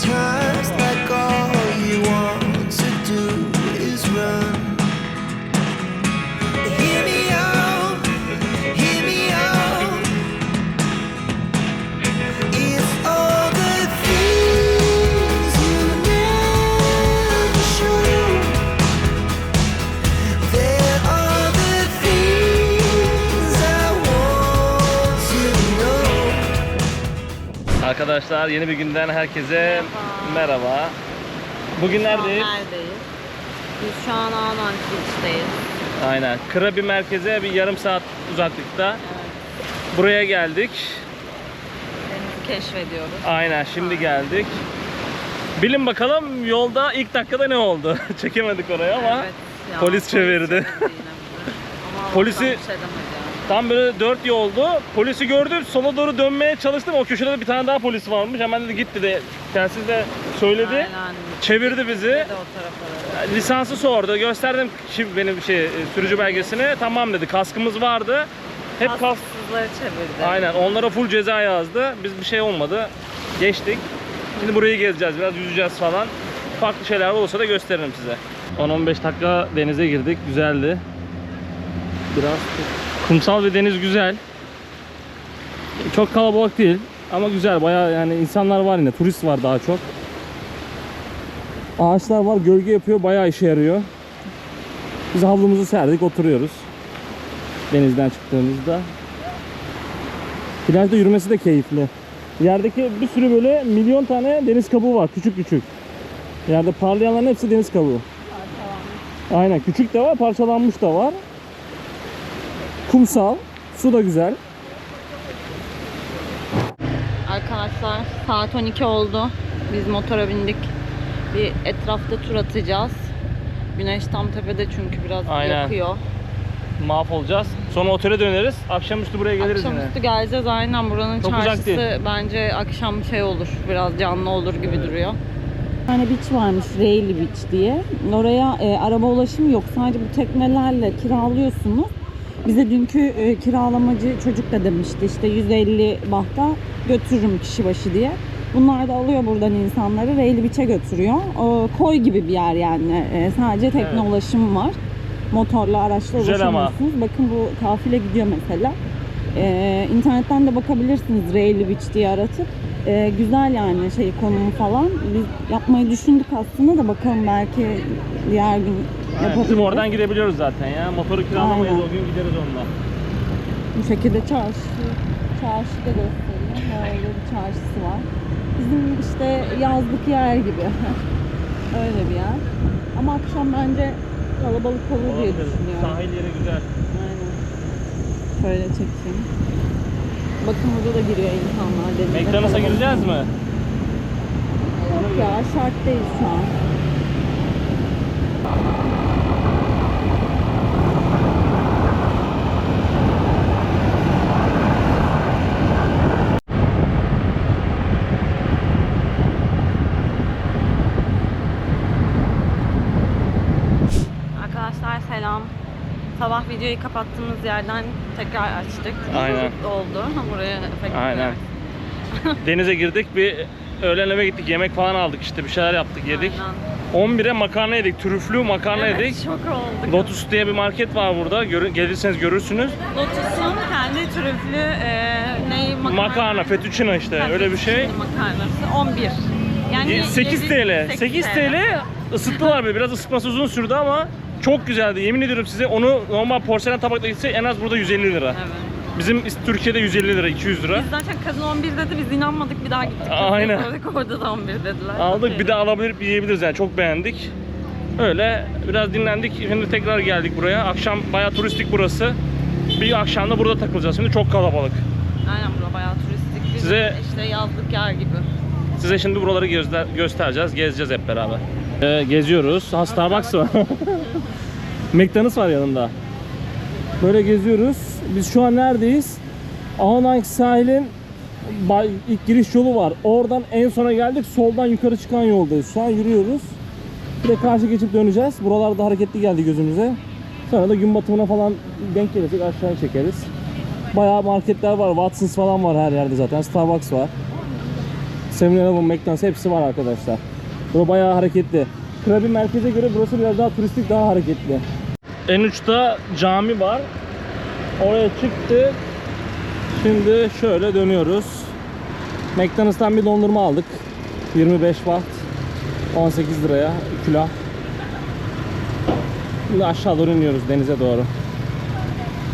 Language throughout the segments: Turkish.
Sometimes like all you want to do is run. Hear me out, hear me out. It's all the things you never show. There are the things I want to know. Arkadaşlar yeni bir günden herkese merhaba. Bugün neredeyiz? Neredeyiz? Biz şu an Ağanak Beach'teyiz. Aynen. Krabi merkeze bir yarım saat uzaklıkta. Evet. Buraya geldik. Denizi keşfediyoruz. Aynen şimdi geldik. Bilin bakalım yolda ilk dakikada ne oldu? Çekemedik oraya ama Evet, ya, polis çevirdi. yine bizi. Ama Polisi- Allah'tan bir şey demedi yani. Tam böyle 4 yoldu. Polisi gördüm. Sola doğru dönmeye çalıştım. O köşede de bir tane daha polis varmış. Hemen dedi git dedi. Kendisi de söyledi. Aynen. Çevirdi bizi. Bir de o tarafa doğru. Lisansı sordu. Gösterdim şimdi benim sürücü belgesini. Tamam dedi. Kaskımız vardı. Hep kask. Kasksızları çevirdi. Aynen. Onlara full ceza yazdı. Biz bir şey olmadı. Geçtik. Şimdi burayı gezeceğiz. Biraz yüzeceğiz falan. Farklı şeyler olursa da gösteririm size. 10-15 dakika denize girdik. Güzeldi. Biraz kumsal bir deniz güzel. Çok kalabalık değil ama güzel. Bayağı yani insanlar var yine. Turist var daha çok. Ağaçlar var. Gölge yapıyor. Bayağı işe yarıyor. Biz havlumuzu serdik. Oturuyoruz. Denizden çıktığımızda. Plajda yürümesi de keyifli. Yerdeki bir sürü böyle milyon tane deniz kabuğu var. Küçük küçük. Yerde parlayanların hepsi deniz kabuğu. Aynen. Küçük de var. Parçalanmış da var. Kumsal. Su da güzel. Arkadaşlar saat 12 oldu. Biz motora bindik. Bir etrafta tur atacağız. Güneş tam tepede çünkü biraz Aynen. yakıyor. Mahvolacağız. Sonra otele döneriz. Akşamüstü buraya geliriz yine. Akşamüstü geleceğiz aynen. Buranın Çok uzak çarşısı değil. bence akşam şey olur. Biraz canlı olur gibi duruyor. Bir tane beach varmış, Rayleigh Beach diye. Oraya araba ulaşımı yok. Sadece bu teknelerle kiralıyorsunuz. Bize dünkü kiralamacı çocuk da demişti işte 150 bahta götürürüm kişi başı diye. Bunlar da alıyor buradan insanları Rayleigh Beach'e götürüyor. Koy gibi bir yer yani. Sadece tekne Evet. ulaşımı var. Motorla, araçla Güzel ama. ulaşamıyorsunuz. Bakın bu kafile gidiyor mesela. İnternetten de bakabilirsiniz Rayleigh Beach diye aratıp. Güzel yani konumu falan. Biz yapmayı düşündük aslında da bakalım belki diğer gün Aynen. yapabiliriz. Bizim oradan gidebiliyoruz zaten ya. Motoru kiralamayız. Aynen. O gün gideriz onunla. Bu şekilde çarşı da göstereyim. Böyle bir çarşısı var. Bizim işte yazlık yer gibi. Öyle bir yer. Ama akşam bence kalabalık olur diye düşünüyorum. Sahil yeri güzel. Aynen. Şöyle çekeyim. Bakın burada da giriyor insanlar denize. McDonald's'a gireceğiz mi? Yok ya şart değil şu an. Arkadaşlar selam. Sabah videoyu kapattığımız yerden tekrar açtık. Aynen. Oldu. Buraya efekt Aynen. Denize girdik. Bir öğlen eve gittik. Yemek falan aldık işte. Bir şeyler yaptık, yedik. Aynen. 11'e makarna yedik. Trüflü makarna Evet, yedik. şok olduk. Lotus diye bir market var burada. Gelirseniz görürsünüz. Lotus'un kendi trüflü Makarna, fettuccine işte. Öyle bir şey. Makarnası 11. Yani 8 TL. 8 TL ısıttılar böyle. Biraz ısıtması uzun sürdü ama çok güzeldi. Yemin ediyorum size onu normal porselen tabakla gitse en az burada 150 lira. Evet. Bizim Türkiye'de 150 lira, 200 lira. Biz zaten kadın 11 dedi, biz inanmadık, bir daha gittik. Aynen. Sorduk, orada da 11 dediler. Aldık, bir de alabilir, yiyebiliriz yani, çok beğendik. Öyle biraz dinlendik. Şimdi tekrar geldik buraya. Akşam bayağı turistik burası. Bir akşam da burada takılacağız. Şimdi çok kalabalık. Aynen, bura bayağı turistik. Size- işte yazlık yer gibi. Size şimdi buraları göstereceğiz, gezeceğiz hep beraber. Geziyoruz. Ha, Starbucks var. McDonald's var yanında. Böyle geziyoruz. Biz şu an neredeyiz? Ahonang sahilin ilk giriş yolu var. Oradan en sona geldik. Soldan yukarı çıkan yoldayız. Şu an yürüyoruz. Bir de karşı geçip döneceğiz. Buralarda hareketli geldi gözümüze. Sonra da gün batımına falan denk gelirsek aşağıya çekeriz. Bayağı marketler var. Watsons falan var her yerde zaten. Starbucks var. 7-Eleven, McDonald's hepsi var arkadaşlar. Burası bayağı hareketli. Krabi merkeze göre burası biraz daha turistik, daha hareketli. En uçta cami var. Oraya çıktık. Şimdi şöyle dönüyoruz. McDonald's'tan bir dondurma aldık. 25 watt. 18 liraya kilo. Şimdi aşağı doğru iniyoruz, denize doğru.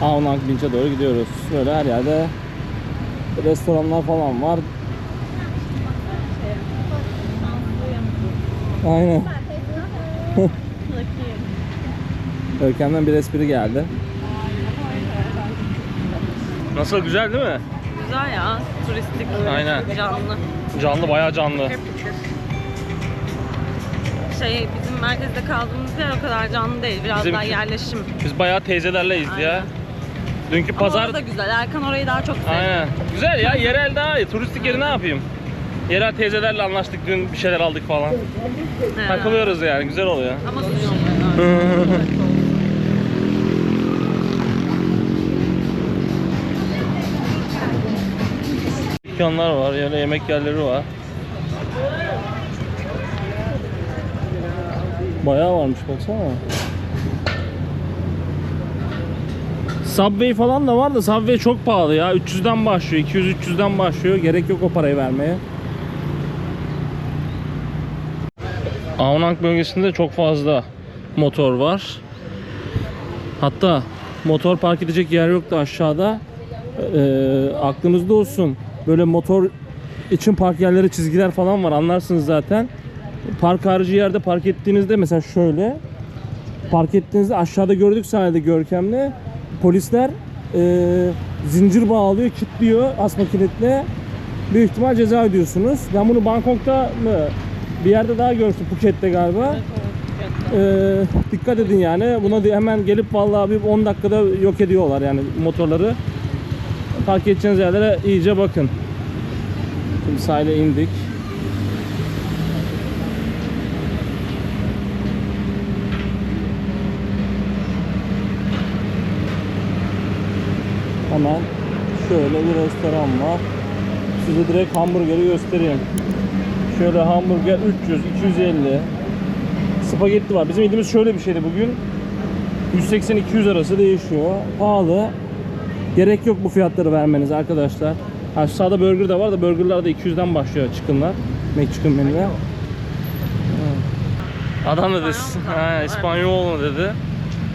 Avnang Beach'e doğru gidiyoruz. Böyle her yerde restoranlar falan var. Aynen. Görkem'den bir espri geldi. Nasıl, güzel değil mi? Güzel ya. Turistik. Aynen. Canlı. Canlı, bayağı canlı. Bizim merkezde kaldığımız yer o kadar canlı değil. Biraz Bizimki- daha yerleşim. Biz bayağı teyzelerleyiz ya. Aynen. Dünkü Ama pazar... orası da güzel. Erkan orayı daha çok sevdi. Aynen. Güzel ya, yerel daha iyi. Turistik yeri ne yapayım? Yerel teyzelerle anlaştık, dün bir şeyler aldık falan. He. Takılıyoruz yani, güzel oluyor. Ama sushi. Dükkanlar var, yani yemek yerleri var. Bayağı varmış, baksana. Subway falan da var da Subway çok pahalı ya. 300'den başlıyor, 200-300'den başlıyor. Gerek yok o parayı vermeye. Avnang bölgesinde çok fazla motor var. Hatta motor park edecek yer yoktu aşağıda. Aklınızda olsun. Böyle motor için park yerleri, çizgiler falan var, anlarsınız zaten. Park harici yerde park ettiğinizde mesela şöyle park ettiğinizde aşağıda gördük sahnede Görkem'le polisler zincir bağlıyor, kilitliyor asma kilitle. Büyük ihtimal ceza ödüyorsunuz. Ben bunu Bangkok'ta mı bir yerde daha görmüştüm, Phuket'te galiba. Dikkat edin yani. Buna hemen gelip vallahi bir 10 dakikada yok ediyorlar yani motorları. Park edeceğiniz yerlere iyice bakın. Şimdi sahile indik. Hemen şöyle bir restoran var. Size direkt hamburgeri göstereyim. Şöyle hamburger 300, 250. Spagetti var. Bizim yediğimiz şöyle bir şeydi bugün. 180-200 arası değişiyor. Pahalı. Gerek yok bu fiyatları vermeniz arkadaşlar. Aşağıda burger de var da burgerlar da 200'den başlıyor çıkınlar. McChicken menüler. Adam dedi, İspanyol mu dedi.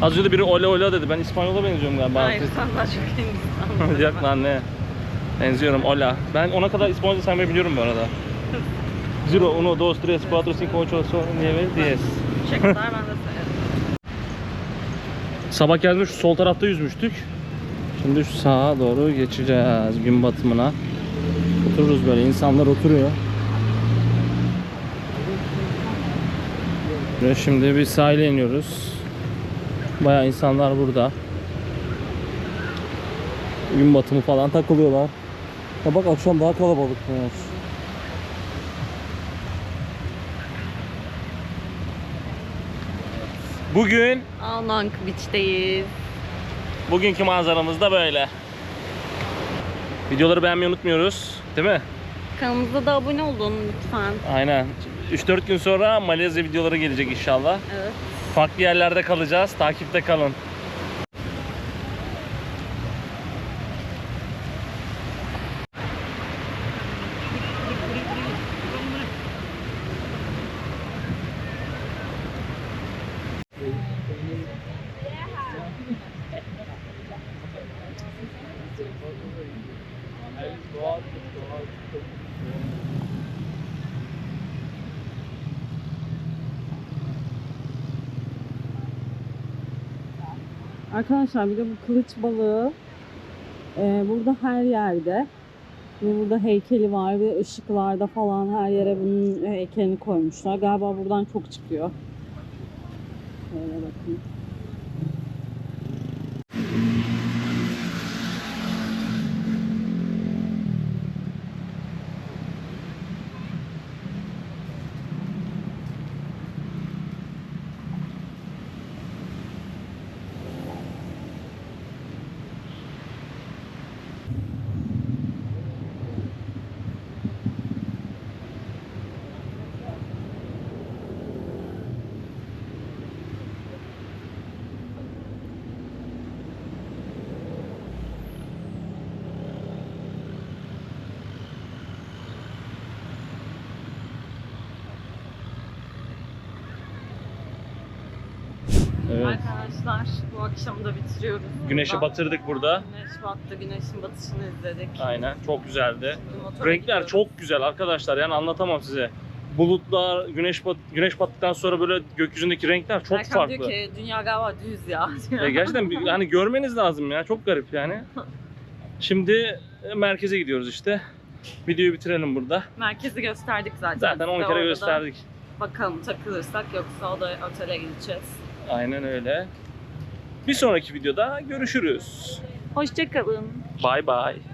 Az önce de biri ola ola dedi. Ben İspanyola benziyorum galiba. Hayır, sen daha çok Hindistanlı. Yok lan ne? Benziyorum, ola. Ben ona kadar İspanyolca saymayı biliyorum bu arada. 0, 1, 2, 3, 4, 5, 6, 7, 10. Şey kadar ben de sayarım. Sabah geldiğimde şu sol tarafta yüzmüştük. Şimdi şu sağa doğru geçeceğiz gün batımına. Otururuz böyle, insanlar oturuyor. Ve şimdi bir sahile iniyoruz. Bayağı insanlar burada. Gün batımı falan takılıyorlar. Ya bak, akşam daha kalabalık. Bugün Avnang Beach'teyiz. bugünkü manzaramız da böyle. Videoları beğenmeyi unutmuyoruz, değil mi? Kanalımıza da abone olun lütfen. Aynen. 3-4 gün sonra Malezya videoları gelecek inşallah. Evet. Farklı yerlerde kalacağız. Takipte kalın. Arkadaşlar bir de bu kılıç balığı burada her yerde. Ve burada heykeli var ve ışıklarda falan her yere bunun heykelini koymuşlar. Galiba buradan çok çıkıyor. Şöyle bakın. Evet. Arkadaşlar bu akşamı da bitiriyoruz. Güneşi Burada. batırdık burada. Güneş battı, güneşin batışını izledik. Aynen. Çok güzeldi. Şimdi motora Renkler gidiyoruz. çok güzel arkadaşlar. Yani anlatamam size. Bulutlar, güneş battıktan sonra böyle gökyüzündeki renkler çok Erkan farklı. diyor ki dünya galiba düz ya. Ya gerçekten hani görmeniz lazım ya. Çok garip yani. Şimdi merkeze gidiyoruz işte. Videoyu bitirelim burada. Merkezi gösterdik zaten. Zaten 10 Size kere orada da gösterdik. Bakalım takılırsak yoksa o da otele gideceğiz. Aynen öyle. Bir sonraki videoda görüşürüz. Hoşçakalın. Bye bye.